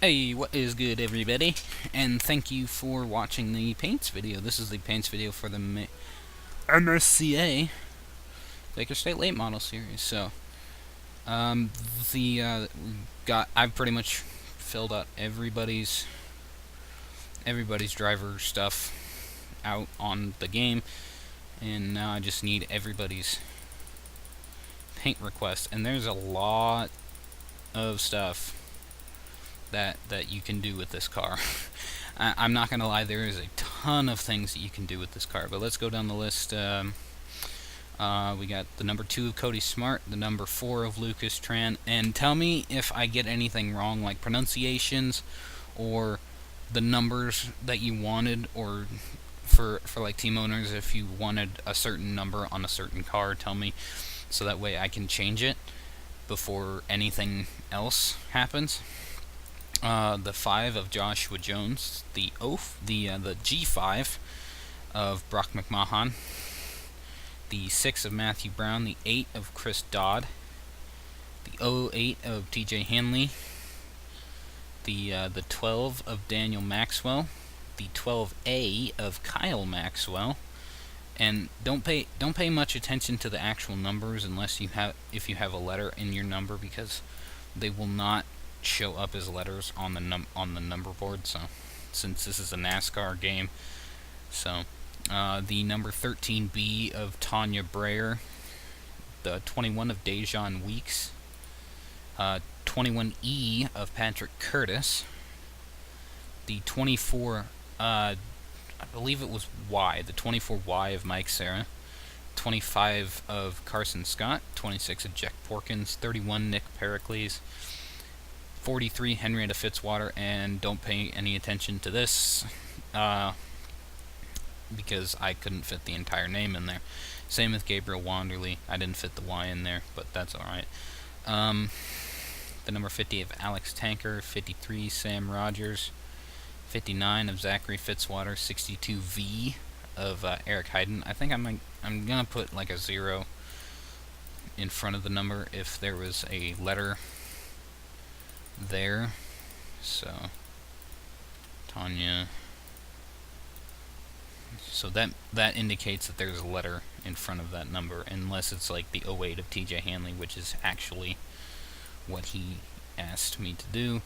Hey, what is good, everybody? And thank you for watching the paints video. This is the paints video for the MSCA Baker State Late Model Series. So, I've pretty much filled out everybody's driver stuff out on the game, and now I just need everybody's paint request. And there's a lot of stuff that you can do with this car. I'm not gonna lie, there is a ton of things that you can do with this car, but let's go down the list. We got the number 2 of Cody Smart, the number 4 of Lucas Tran, and tell me if I get anything wrong, like pronunciations or the numbers that you wanted, or for like team owners, if you wanted a certain number on a certain car, tell me, so that way I can change it before anything else happens. The 5 of Joshua Jones, the G5 of Brock McMahon, the 6 of Matthew Brown, the 8 of Chris Dodd, the 08 of TJ Hanley, the 12 of Daniel Maxwell, the 12A of Kyle Maxwell. And don't pay much attention to the actual numbers unless if you have a letter in your number, because they will not show up as letters on the number board. So, since this is a NASCAR game, so the number 13B of Tanya Breyer, the 21 of Dejan Weeks, 21E of Patrick Curtis, the 24 I believe it was Y, the 24Y of Mike Serra, 25 of Carson Scott, 26 of Jack Porkins, 31 Nick Pericles, 43 Henrietta Fitzwater, and don't pay any attention to this because I couldn't fit the entire name in there. Same with Gabriel Wanderley. I didn't fit the Y in there, but that's alright. The number 50 of Alex Tanker, 53 Sam Rogers, 59 of Zachary Fitzwater, 62V of Eric Hayden. I think I'm gonna put like a 0 in front of the number if there was a letter there. So Tanya, so that indicates that there's a letter in front of that number, unless it's like the 08 of TJ Hanley, which is actually what he asked me to do.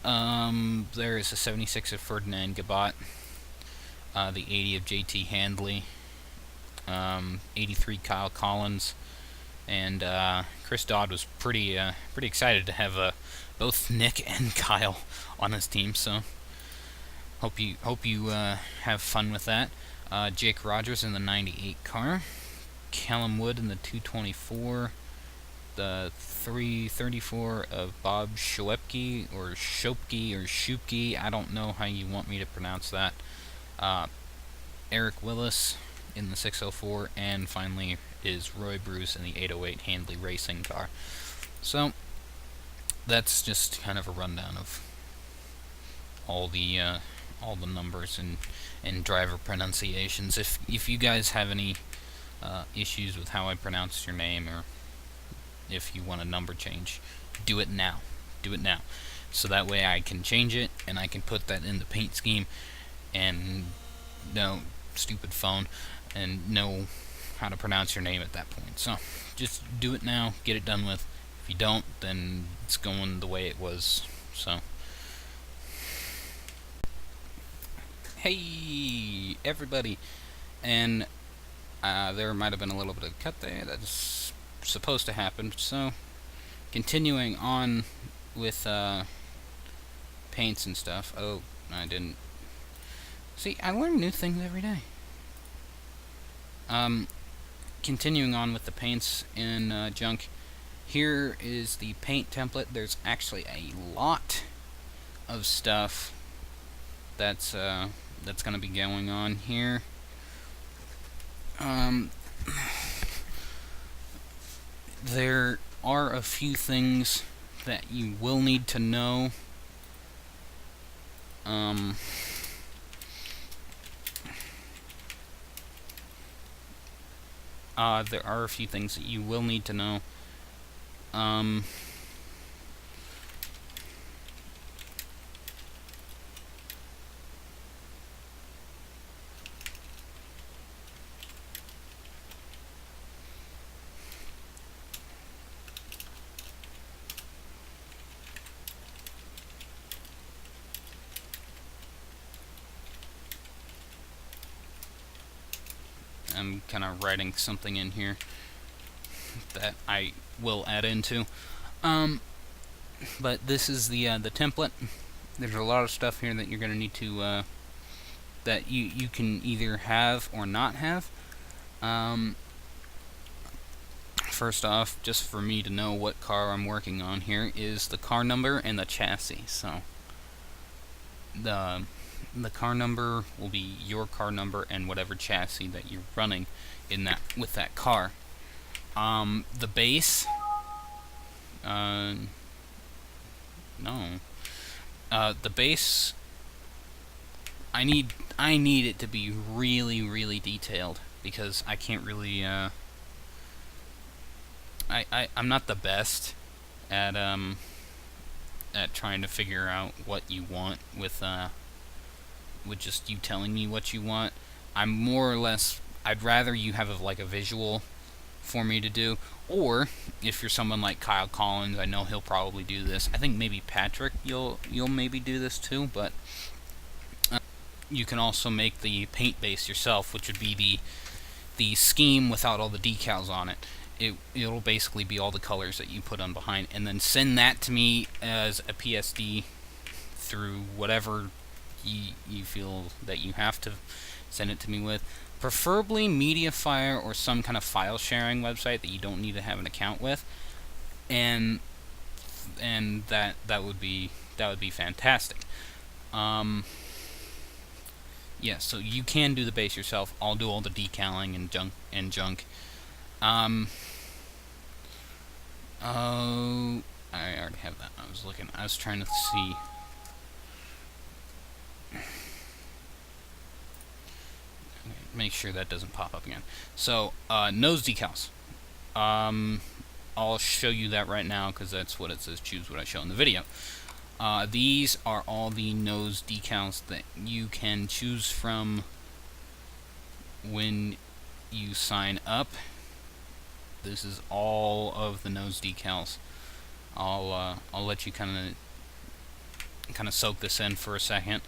There is a 76 of Ferdinand Gabat, the 80 of JT Handley, 83 Kyle Collins, and Chris Dodd was pretty excited to have both Nick and Kyle on his team. So hope you have fun with that. Jake Rogers in the 98 car, Callum Wood in the 224, the 334 of Bob Schwepke, or Shopke, or Shupke, I don't know how you want me to pronounce that. Eric Willis in the 604, and finally is Roy Bruce in the 808 Handley Racing car. So that's just kind of a rundown of all the numbers and driver pronunciations. If you guys have any issues with how I pronounce your name, or if you want a number change, do it now. Do it now. So that way I can change it, and I can put that in the paint scheme, and no stupid phone, and know how to pronounce your name at that point. So just do it now, get it done with. If you don't, then it's going the way it was. So, hey everybody, and there might have been a little bit of a cut there. That's supposed to happen. So, continuing on with paints and stuff. Oh, I didn't. See, I learn new things every day. Continuing on with the paints and junk. Here is the paint template. There's actually a lot of stuff that's going to be going on here. There are a few things that you will need to know. There are a few things that you will need to know. I'm kind of writing something in here that I will add into. But this is the template. There's a lot of stuff here that you're going to need to that you can either have or not have. First off, just for me to know what car I'm working on here, is the car number and the chassis. So the car number will be your car number and whatever chassis that you're running in that with that car. The base, the base, I need it to be really detailed, because I can't really I'm not the best at trying to figure out what you want with just you telling me what you want. I'm more or less, I'd rather you have like a visual for me to do, or if you're someone like Kyle Collins, I know he'll probably do this. I think maybe Patrick, you'll maybe do this too, but you can also make the paint base yourself, which would be the scheme without all the decals on it. It'll basically be all the colors that you put on behind, and then send that to me as a PSD through whatever you feel that you have to send it to me with. Preferably Mediafire or some kind of file sharing website that you don't need to have an account with, and that would be fantastic. Yeah, so you can do the base yourself. I'll do all the decaling and junk. Oh, I already have that. I was trying to see. Okay, make sure that doesn't pop up again. So, nose decals. I'll show you that right now, because that's what it says, choose what I show in the video. These are all the nose decals that you can choose from when you sign up. This is all of the nose decals. I'll let you kind of soak this in for a second,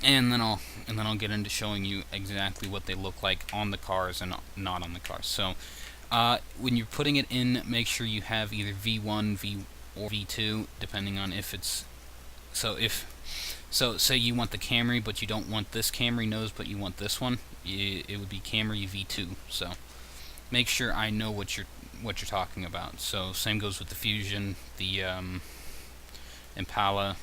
and then I'll get into showing you exactly what they look like on the cars and not on the cars. So when you're putting it in, make sure you have either V1, or V2, depending on if it's so say you want the Camry, but you don't want this Camry nose, but you want this one, it would be Camry V2. So make sure I know what you're talking about. So same goes with the Fusion, the Impala,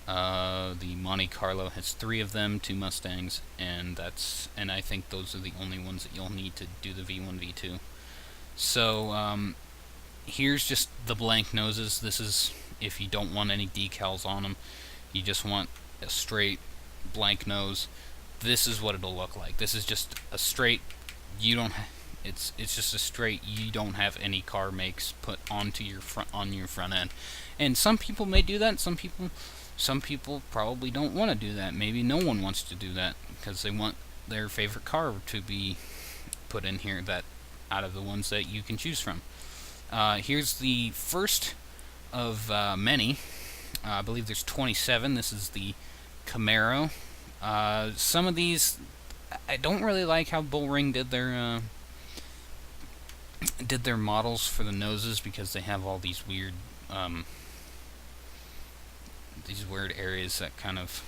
the Monte Carlo has 3 of them, 2 Mustangs, and I think those are the only ones that you'll need to do the V1, V2. So here's just the blank noses. This is if you don't want any decals on them, you just want a straight blank nose. This is what it'll look like. This is just a straight, it's just a straight, you don't have any car makes put onto your front end. And some people may do that, some people probably don't want to do that. Maybe no one wants to do that because they want their favorite car to be put in here, that out of the ones that you can choose from. Here's the first of many. I believe there's 27. This is the Camaro. Some of these, I don't really like how Bullring did their models for the noses, because they have all these weird areas that kind of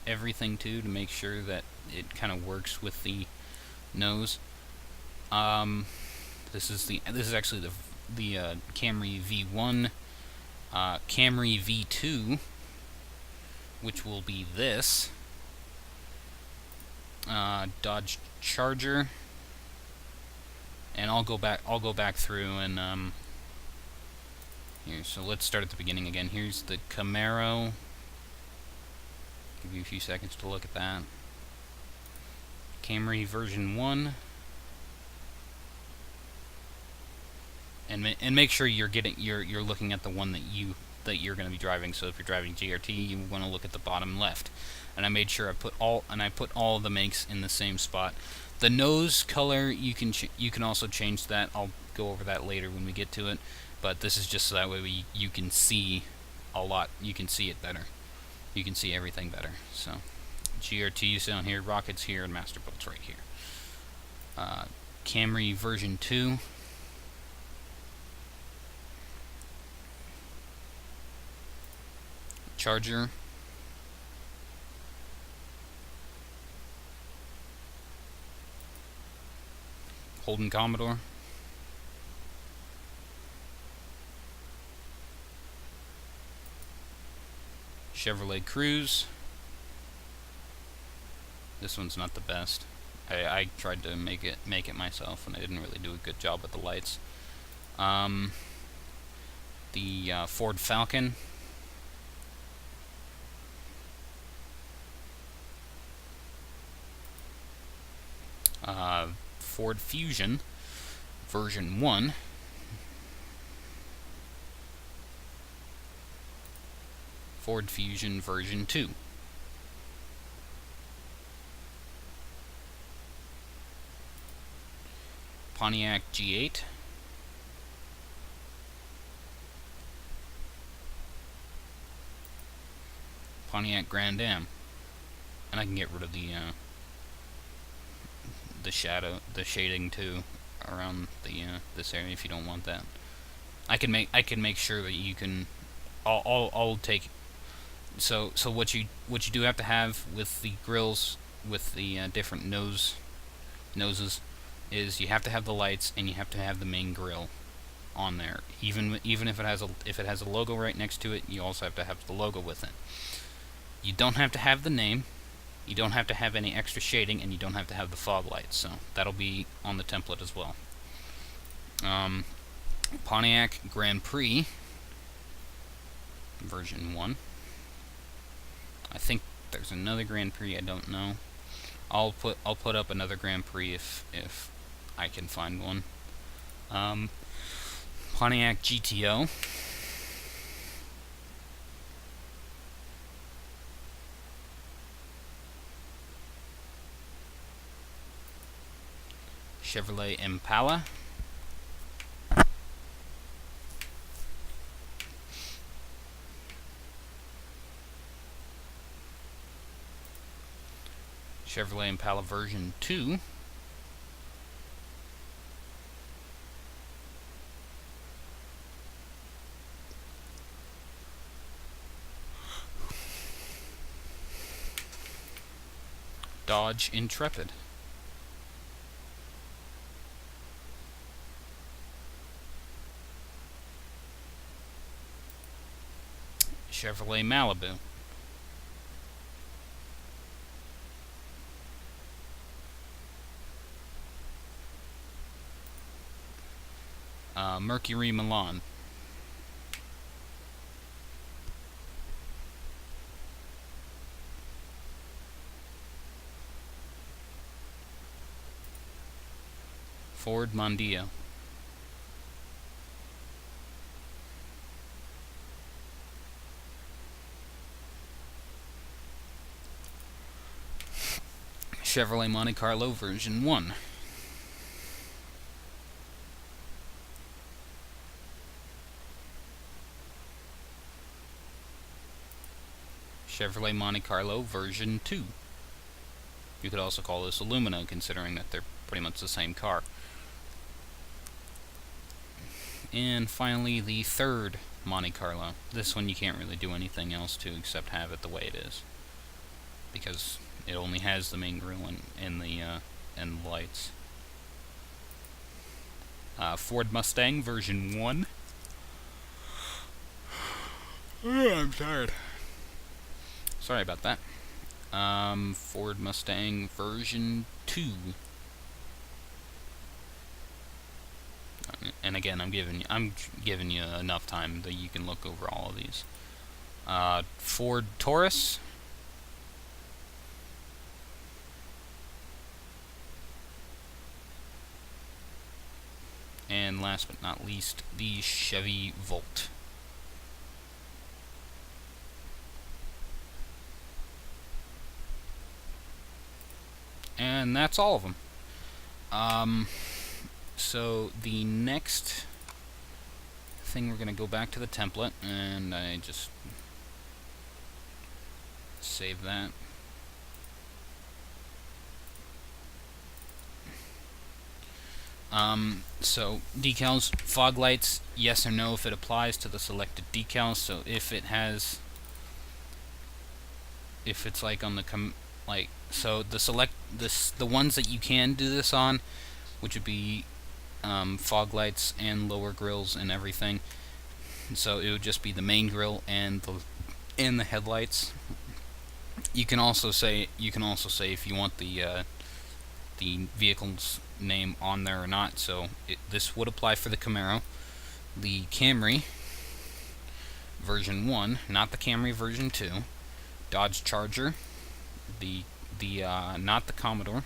everything to make sure that it kind of works with the nose. This is actually the Camry V1, Camry V2, which will be this, Dodge Charger, and I'll go back through and here. So let's start at the beginning again. Here's the Camaro. Give you a few seconds to look at that. Camry version 1. And make sure you're looking at the one that you're going to be driving. So if you're driving GRT, you want to look at the bottom left. And I made sure I put all the makes in the same spot. The nose color, you can also change that. I'll go over that later when we get to it. But this is just so that way you can see a lot. You can see it better. You can see everything better. So GRT's down here, Rockets here, and Masterbuilt's right here. Camry version 2. Charger. Holden Commodore. Chevrolet Cruze. This one's not the best. I tried to make it myself, and I didn't really do a good job with the lights. The Ford Falcon. Ford Fusion version 1. Ford Fusion version 2. Pontiac G8. Pontiac Grand Am. And I can get rid of the shading too around the this area if you don't want that. I can make sure that you can. I'll take. So what you do have to have with the grills, with the different noses, is you have to have the lights and you have to have the main grill on there. Even if it has a logo right next to it, you also have to have the logo with it. You don't have to have the name. You don't have to have any extra shading, and you don't have to have the fog lights, so that'll be on the template as well. Pontiac Grand Prix version 1. I think there's another Grand Prix, I don't know. I'll put up another Grand Prix if I can find one. Pontiac GTO. Chevrolet Impala. Chevrolet Impala version 2. Dodge Intrepid. Chevrolet Malibu. Mercury Milan. Ford Mondeo. Chevrolet Monte Carlo version 1. Chevrolet Monte Carlo version 2. You could also call this Illumina, considering that they're pretty much the same car. And finally, the third Monte Carlo. This one you can't really do anything else to except have it the way it is, because it only has the main grille and the lights. Ford Mustang version 1. Oh, I'm tired. Sorry about that. Ford Mustang version 2. And again, I'm giving you enough time that you can look over all of these. Ford Taurus. And last but not least, the Chevy Volt. And that's all of them. So the next thing, we're going to go back to the template, and I just save that. So decals, fog lights, yes or no if it applies to the selected decals. So if it's like on the so the ones that you can do this on, which would be fog lights and lower grills and everything. So it would just be the main grill and the headlights. You can also say if you want the vehicle's name on there or not. So this would apply for the Camaro, the Camry version 1, not the Camry version 2, Dodge Charger, not the Commodore,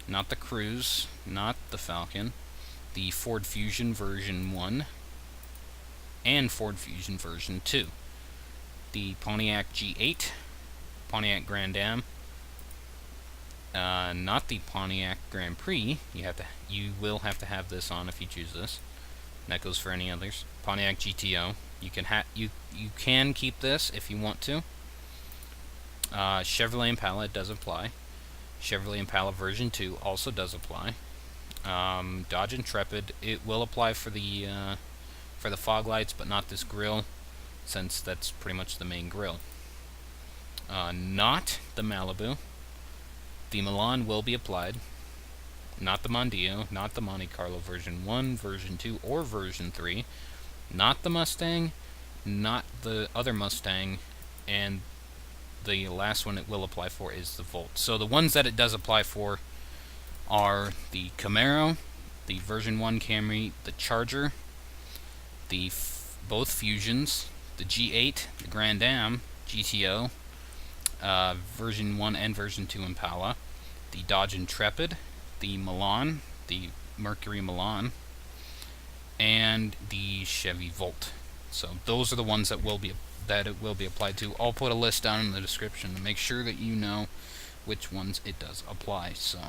not the Cruze, not the Falcon, the Ford Fusion version 1, and Ford Fusion version 2, the Pontiac G8, Pontiac Grand Am, not the Pontiac Grand Prix. You will have to have this on if you choose this. That goes for any others. Pontiac GTO. You can keep this if you want to. Chevrolet Impala, it does apply. Chevrolet Impala version 2 also does apply. Dodge Intrepid, it will apply for the fog lights, but not this grille, since that's pretty much the main grille. Not the Malibu. The Milan will be applied. Not the Mondeo, not the Monte Carlo version 1, version 2, or version 3. Not the Mustang, not the other Mustang, and the last one it will apply for is the Volt. So the ones that it does apply for are the Camaro, the version 1 Camry, the Charger, both Fusions, the G8, the Grand Am, GTO, version 1 and version 2 Impala, the Dodge Intrepid, the Milan, the Mercury Milan, and the Chevy Volt. So those are the ones that it will be applied to. I'll put a list down in the description to make sure that you know which ones it does apply. So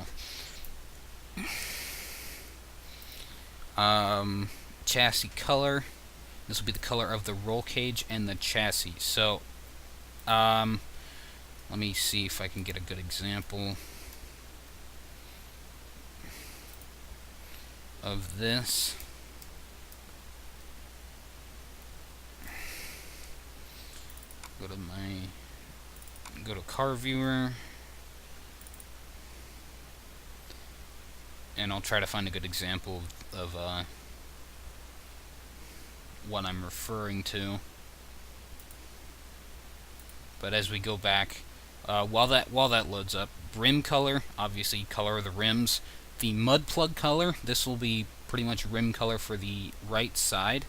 chassis color. This will be the color of the roll cage and the chassis. So let me see if I can get a good example of this. Go to Car Viewer, and I'll try to find a good example of what I'm referring to. But as we go back, while that loads up, rim color, obviously color of the rims. The mud plug color, this will be pretty much rim color for the right side.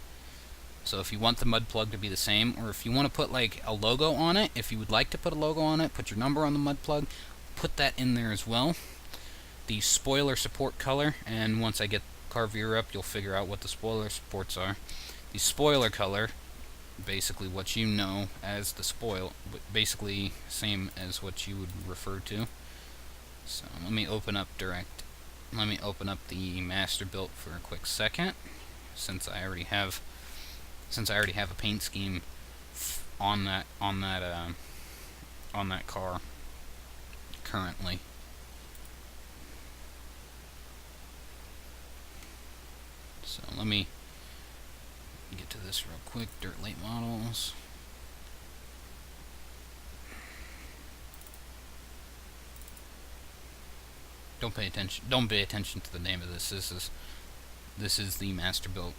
So if you want the mud plug to be the same, or if you want to put like a logo on it, if you would like to put a logo on it, put your number on the mud plug, put that in there as well. The spoiler support color, and once I get Car Viewer up, you'll figure out what the spoiler supports are. The spoiler color, basically what you know as the spoil, but basically same as what you would refer to. So let me open up the Masterbuilt for a quick second, since I already have a paint scheme on that car currently. So let me get to this real quick. Dirt late models. Don't pay attention to the name of this. This is the Masterbuilt.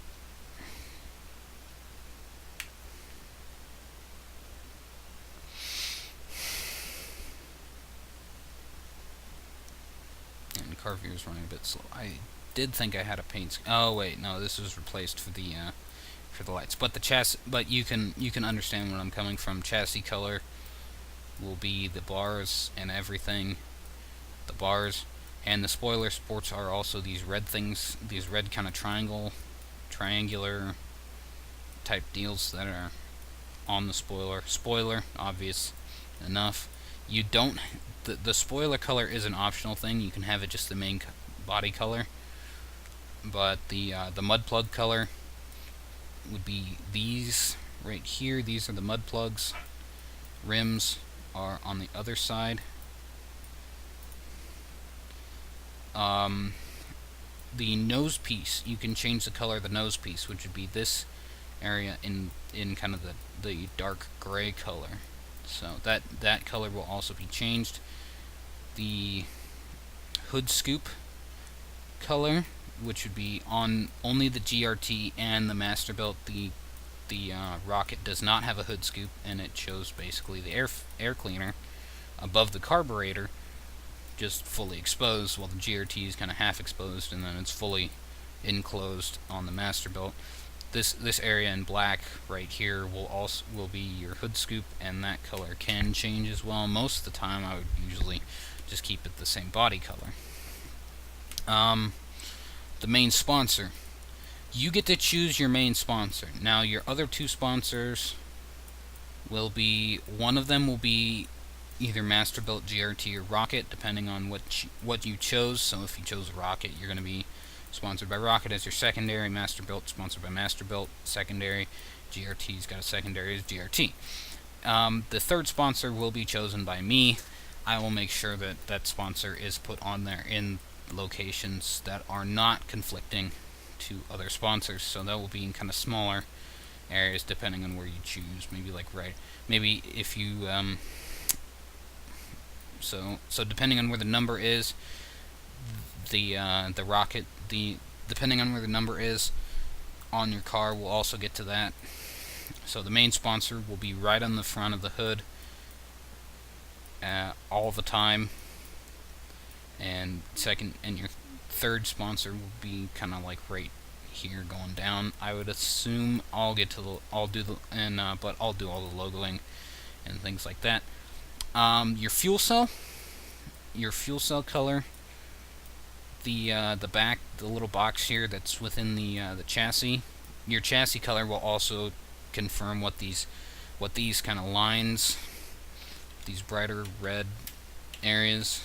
And Car Viewer is running a bit slow. I did think I had a paint. Oh wait, no, this was replaced for the lights. But the chassis. But you can understand where I'm coming from. Chassis color will be the bars and everything. The bars. And the spoiler sports are also these red things, these red kind of triangular type deals that are on the spoiler. Spoiler, obvious enough. You don't, the spoiler color is an optional thing. You can have it just the main body color. But the mud plug color would be these right here. These are the mud plugs. Rims are on the other side. the nose piece, you can change the color of the nose piece, which would be this area in kind of the dark gray color. So that color will also be changed. The hood scoop color, which would be on only the GRT and the Masterbuilt. The Rocket does not have a hood scoop, and it shows basically the air cleaner above the carburetor, just fully exposed, while the GRT is kind of half exposed, and then it's fully enclosed on the Masterbuilt. This area in black right here will be your hood scoop, and that color can change as well. Most of the time, I would usually just keep it the same body color. The main sponsor. You get to choose your main sponsor. Now, your other two sponsors will be, one of them will be either Masterbuilt, GRT, or Rocket, depending on what you chose. So if you chose Rocket, you're going to be sponsored by Rocket as your secondary. Masterbuilt sponsored by Masterbuilt secondary. GRT's got a secondary as GRT. The third sponsor will be chosen by me. I will make sure that that sponsor is put on there in locations that are not conflicting to other sponsors. So that will be in kind of smaller areas depending on where you choose. Maybe like maybe if you so depending on where the number is, the Rocket, depending on where the number is on your car, we'll also get to that. So the main sponsor will be right on the front of the hood all the time, and your third sponsor will be kind of like right here going down. I would assume but I'll do all the logoing and things like that. Your fuel cell color, the back, the little box here that's within the chassis. Your chassis color will also confirm what these kind of lines, these brighter red areas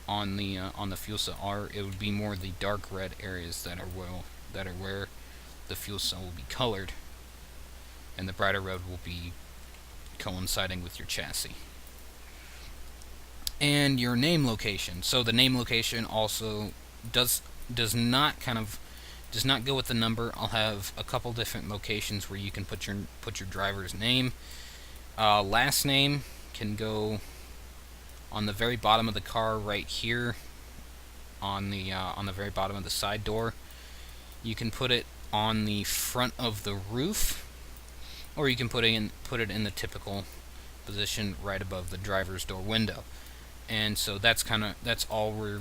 on the fuel cell are. It would be more the dark red areas that are where the fuel cell will be colored, and the brighter red will be coinciding with your chassis. And your name location. So the name location also does not go with the number. I'll have a couple different locations where you can put your driver's name. Last name can go on the very bottom of the car right here, on the very bottom of the side door. You can put it on the front of the roof, or you can put it in the typical position right above the driver's door window. And so that's all really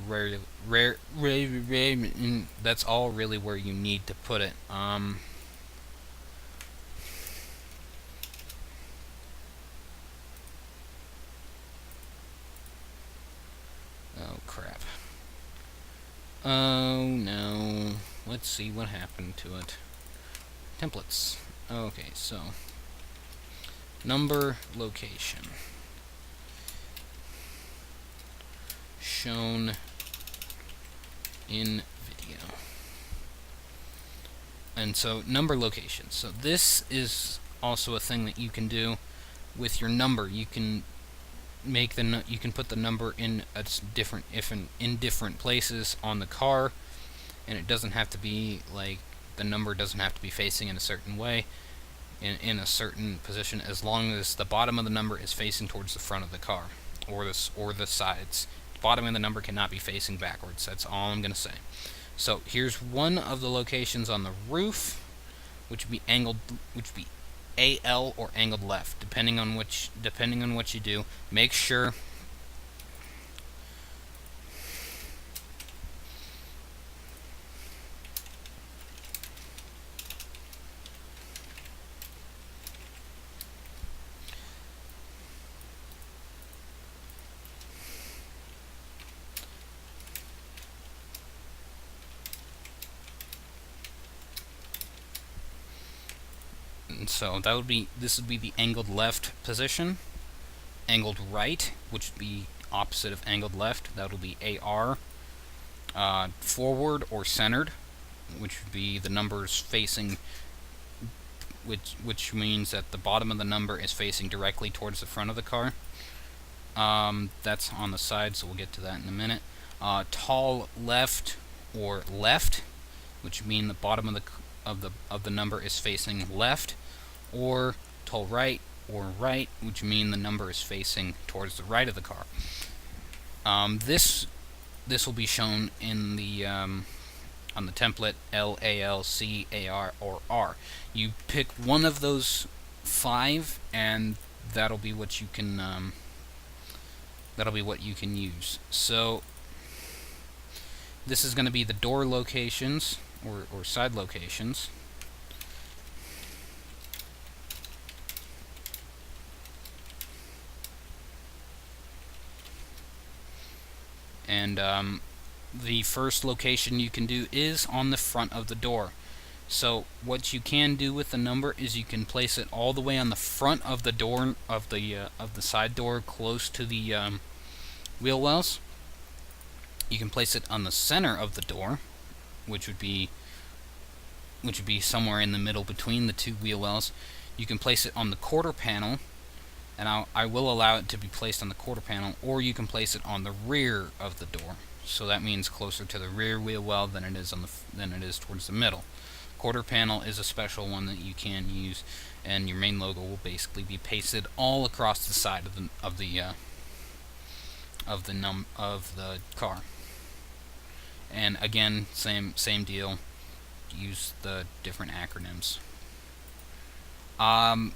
where you need to put it. Oh crap. Oh no. Let's see what happened to it. Templates. Okay, so number location shown in video. And so number location. So this is also a thing that you can do with your number. You can put the number in different places on the car, and it doesn't have to be like, the number doesn't have to be facing in a certain way, in a certain position, as long as the bottom of the number is facing towards the front of the car, or the sides. The bottom of the number cannot be facing backwards. That's all I'm gonna say. So here's one of the locations on the roof, which would be angled, which would be AL or angled left, depending on what you do. Make sure so this would be the angled left position. Angled right, which would be opposite of angled left, that will be AR. Forward or centered, which would be the numbers facing, which means that the bottom of the number is facing directly towards the front of the car. That's on the side, so we'll get to that in a minute. tall left or left, which mean the bottom of the number is facing left, or tall right or right, which mean the number is facing towards the right of the car. This will be shown in the on the template L, A, L, C, A, R, or R. You pick one of those 5, and that'll be what you can use. So this is going to be the door locations or side locations. And the first location you can do is on the front of the door. So what you can do with the number is you can place it all the way on the front of the door of the side door, close to the wheel wells. You can place it on the center of the door, which would be somewhere in the middle between the 2 wheel wells. You can place it on the quarter panel, and I will allow it to be placed on the quarter panel, or you can place it on the rear of the door. So that means closer to the rear wheel well than it is towards the middle. Quarter panel is a special one that you can use, and your main logo will basically be pasted all across the side of the car. And again, same deal. Use the different acronyms. I'm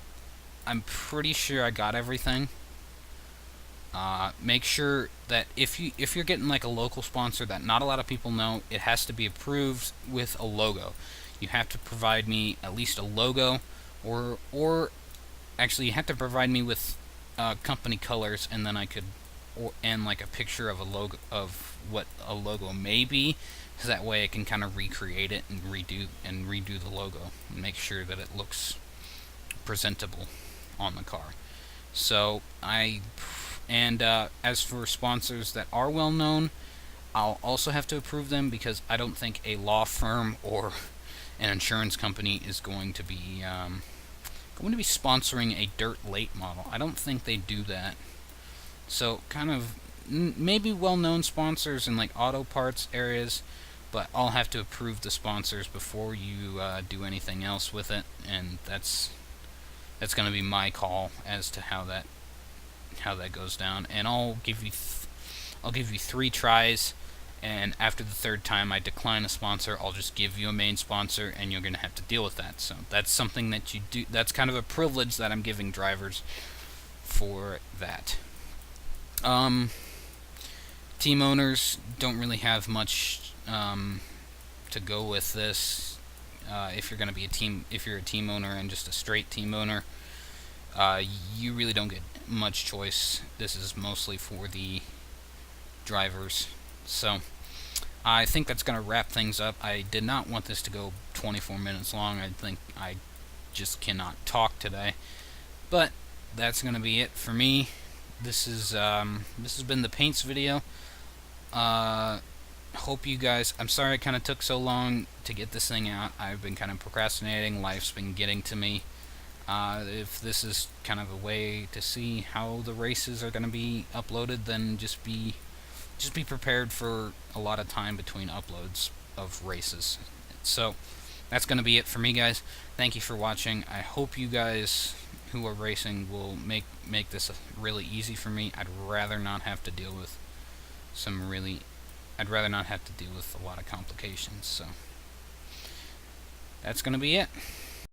pretty sure I got everything. Make sure that if you're getting like a local sponsor that not a lot of people know, it has to be approved with a logo. You have to provide me at least a logo, or actually you have to provide me with company colors, and then and like a picture of a logo of what a logo may be, because that way I can kind of recreate it and redo the logo and make sure that it looks presentable on the car. So as for sponsors that are well known, I'll also have to approve them, because I don't think a law firm or an insurance company is going to be sponsoring a dirt late model. I don't think they do that. So kind of maybe well-known sponsors in like auto parts areas, but I'll have to approve the sponsors before you do anything else with it, and that's going to be my call as to how that goes down. And I'll give you 3 tries, and after the 3rd time I decline a sponsor, I'll just give you a main sponsor, and you're going to have to deal with that. So that's something that you do. That's kind of a privilege that I'm giving drivers for that. Team owners don't really have much to go with this. If you're a team owner and just a straight team owner, you really don't get much choice. This is mostly for the drivers. So I think that's going to wrap things up. I did not want this to go 24 minutes long. I think I just cannot talk today. But that's going to be it for me. This has been the paints video. Hope you guys. I'm sorry it kind of took so long to get this thing out. I've been kind of procrastinating. Life's been getting to me. If this is kind of a way to see how the races are going to be uploaded, then just be prepared for a lot of time between uploads of races. So that's going to be it for me, guys. Thank you for watching. I hope you guys who are racing will make this really easy for me. I'd rather not have to deal with a lot of complications. So that's going to be it.